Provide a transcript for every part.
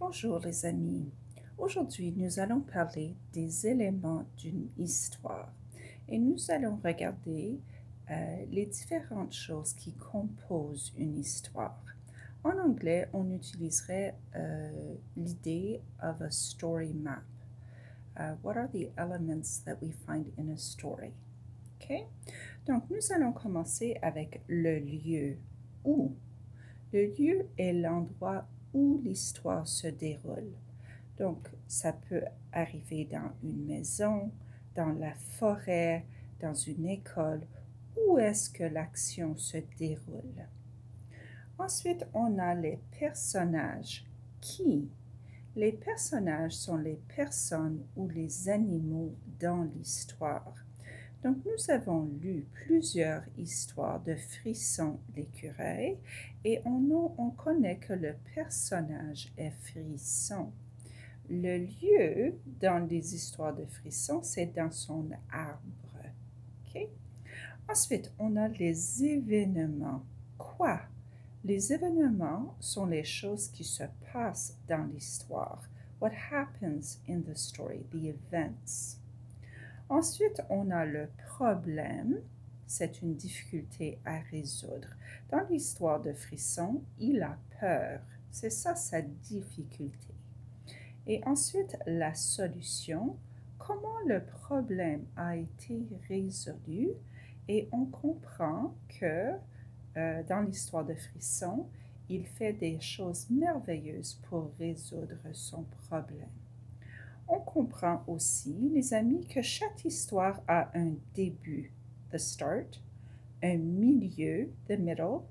Bonjour les amis. Aujourd'hui, nous allons parler des éléments d'une histoire et nous allons regarder les différentes choses qui composent une histoire. En anglais, on utiliserait l'idée of a story map. What are the elements that we find in a story? Okay? Donc, nous allons commencer avec le lieu. Où? Le lieu est l'endroit où l'histoire se déroule. Donc, ça peut arriver dans une maison, dans la forêt, dans une école. Où est-ce que l'action se déroule? Ensuite, on a les personnages. Qui? Les personnages sont les personnes ou les animaux dans l'histoire. Donc, nous avons lu plusieurs histoires de Frisson l'écureuil et on connaît que le personnage est Frisson. Le lieu dans les histoires de Frisson, c'est dans son arbre. Okay? Ensuite, on a les événements. Quoi? Les événements sont les choses qui se passent dans l'histoire. What happens in the story, the events. Ensuite, on a le problème. C'est une difficulté à résoudre. Dans l'histoire de Frisson, il a peur. C'est ça sa difficulté. Et ensuite, la solution. Comment le problème a été résolu? Et on comprend que dans l'histoire de Frisson, il fait des choses merveilleuses pour résoudre son problème. On comprend aussi, les amis, que chaque histoire a un début, the start, un milieu, the middle,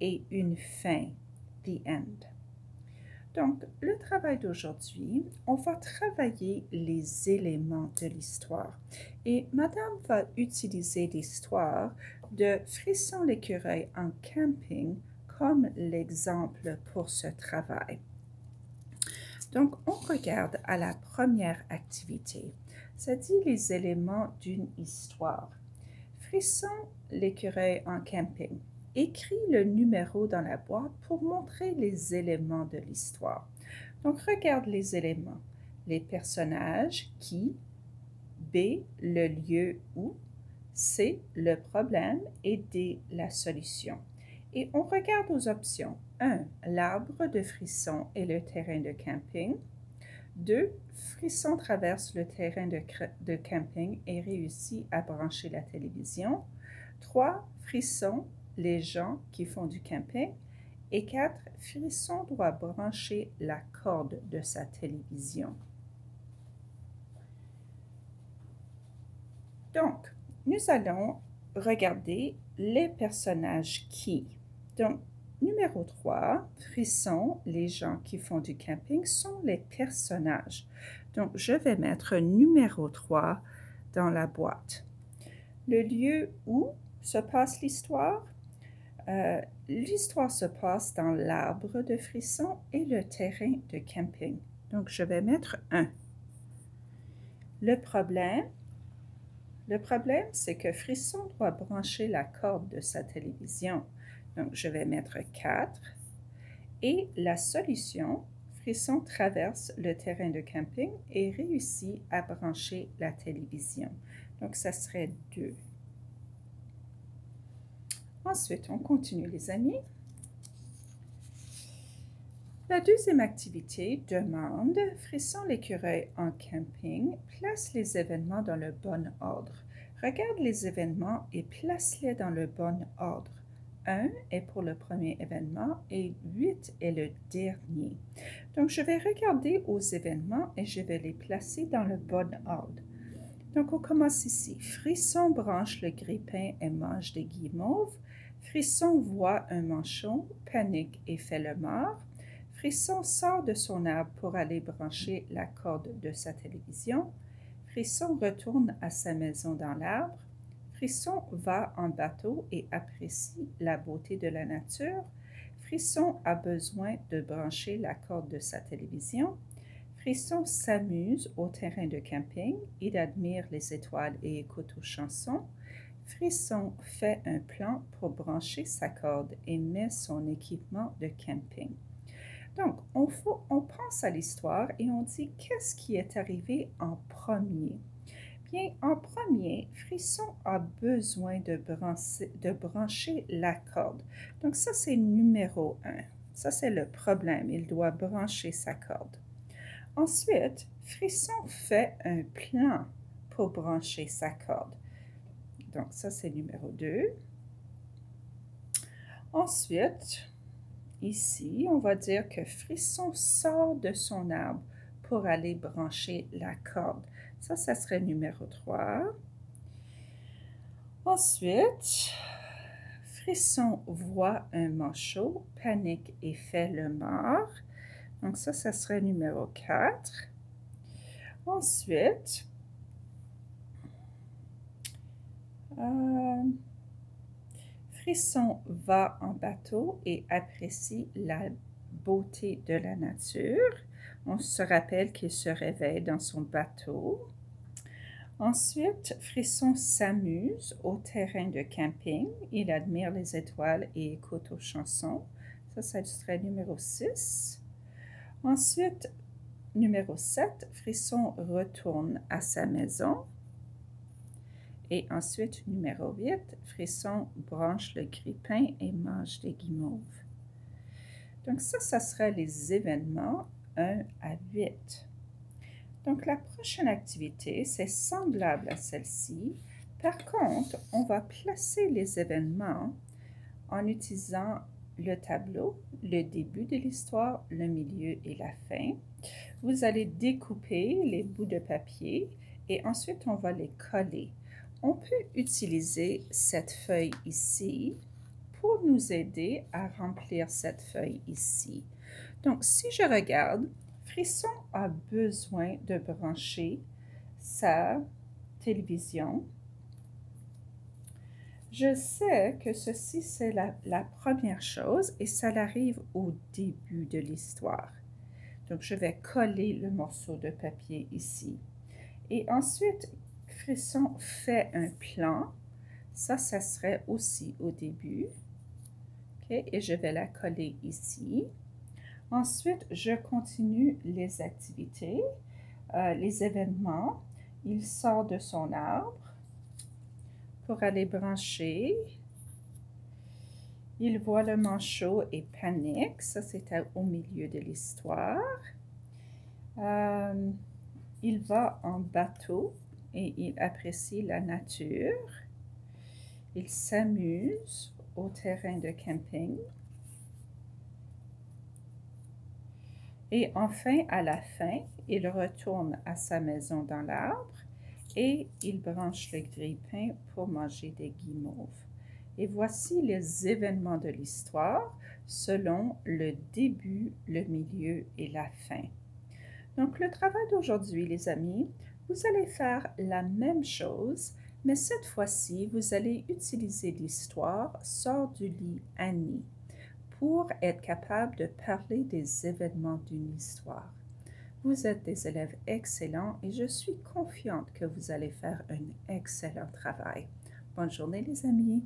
et une fin, the end. Donc, le travail d'aujourd'hui, on va travailler les éléments de l'histoire. Et Madame va utiliser l'histoire de Frisson l'écureuil en camping comme l'exemple pour ce travail. Donc, on regarde à la première activité. Ça dit les éléments d'une histoire. Frisson l'écureuil en camping. Écris le numéro dans la boîte pour montrer les éléments de l'histoire. Donc, regarde les éléments. Les personnages qui, B, le lieu où, C, le problème et D, la solution. Et on regarde aux options. 1. L'arbre de Frisson et le terrain de camping. 2. Frisson traverse le terrain de camping et réussit à brancher la télévision. 3. Frisson, les gens qui font du camping. Et 4. Frisson doit brancher la corde de sa télévision. Donc, nous allons regarder les personnages qui. Donc, numéro 3, Frisson, les gens qui font du camping sont les personnages. Donc, je vais mettre numéro 3 dans la boîte. Le lieu où se passe l'histoire? L'histoire se passe dans l'arbre de Frisson et le terrain de camping. Donc, je vais mettre 1. Le problème, c'est que Frisson doit brancher la corde de sa télévision. Donc, je vais mettre 4. Et la solution, Frisson traverse le terrain de camping et réussit à brancher la télévision. Donc, ça serait 2. Ensuite, on continue, les amis. La deuxième activité demande, Frisson l'écureuil en camping, place les événements dans le bon ordre. Regarde les événements et place-les dans le bon ordre. 1 est pour le premier événement et 8 est le dernier. Donc, je vais regarder aux événements et je vais les placer dans le bon ordre. Donc, on commence ici. Frisson branche le grille-pain et mange des guimauves. Frisson voit un manchon, panique et fait le mort. Frisson sort de son arbre pour aller brancher la corde de sa télévision. Frisson retourne à sa maison dans l'arbre. Frisson va en bateau et apprécie la beauté de la nature. Frisson a besoin de brancher la corde de sa télévision. Frisson s'amuse au terrain de camping. Il admire les étoiles et écoute aux chansons. Frisson fait un plan pour brancher sa corde et met son équipement de camping. Donc, on pense à l'histoire et on dit qu'est-ce qui est arrivé en premier. Bien, en premier, Frisson a besoin de brancher la corde. Donc, ça, c'est numéro 1. Ça, c'est le problème. Il doit brancher sa corde. Ensuite, Frisson fait un plan pour brancher sa corde. Donc, ça, c'est numéro 2. Ensuite, ici, on va dire que Frisson sort de son arbre pour aller brancher la corde. Ça serait numéro 3. Ensuite, Frisson voit un manchot, panique et fait le mort. Donc ça serait numéro 4. Ensuite, Frisson va en bateau et apprécie la beauté de la nature. On se rappelle qu'il se réveille dans son bateau. Ensuite, Frisson s'amuse au terrain de camping. Il admire les étoiles et écoute aux chansons. Ça serait numéro 6. Ensuite, numéro 7, Frisson retourne à sa maison. Et ensuite, numéro 8, Frisson branche le grille-pain et mange des guimauves. Donc ça serait les événements 1 à 8. Donc la prochaine activité, c'est semblable à celle-ci. Par contre, on va placer les événements en utilisant le tableau, le début de l'histoire, le milieu et la fin. Vous allez découper les bouts de papier et ensuite on va les coller. On peut utiliser cette feuille ici pour nous aider à remplir cette feuille ici. Donc, si je regarde, Frisson a besoin de brancher sa télévision. Je sais que ceci, c'est la première chose et ça arrive au début de l'histoire. Donc, je vais coller le morceau de papier ici. Et ensuite, Frisson fait un plan. Ça serait aussi au début. Okay? Et je vais la coller ici. Ensuite, je continue les activités, les événements. Il sort de son arbre pour aller brancher. Il voit le manchot et panique. Ça, c'était au milieu de l'histoire. Il va en bateau et il apprécie la nature. Il s'amuse au terrain de camping. Et enfin, à la fin, il retourne à sa maison dans l'arbre et il branche le grille-pain pour manger des guimauves. Et voici les événements de l'histoire selon le début, le milieu et la fin. Donc, le travail d'aujourd'hui, les amis, vous allez faire la même chose, mais cette fois-ci, vous allez utiliser l'histoire Sors du lit, Annie, pour être capable de parler des événements d'une histoire. Vous êtes des élèves excellents et je suis confiante que vous allez faire un excellent travail. Bonne journée, les amis.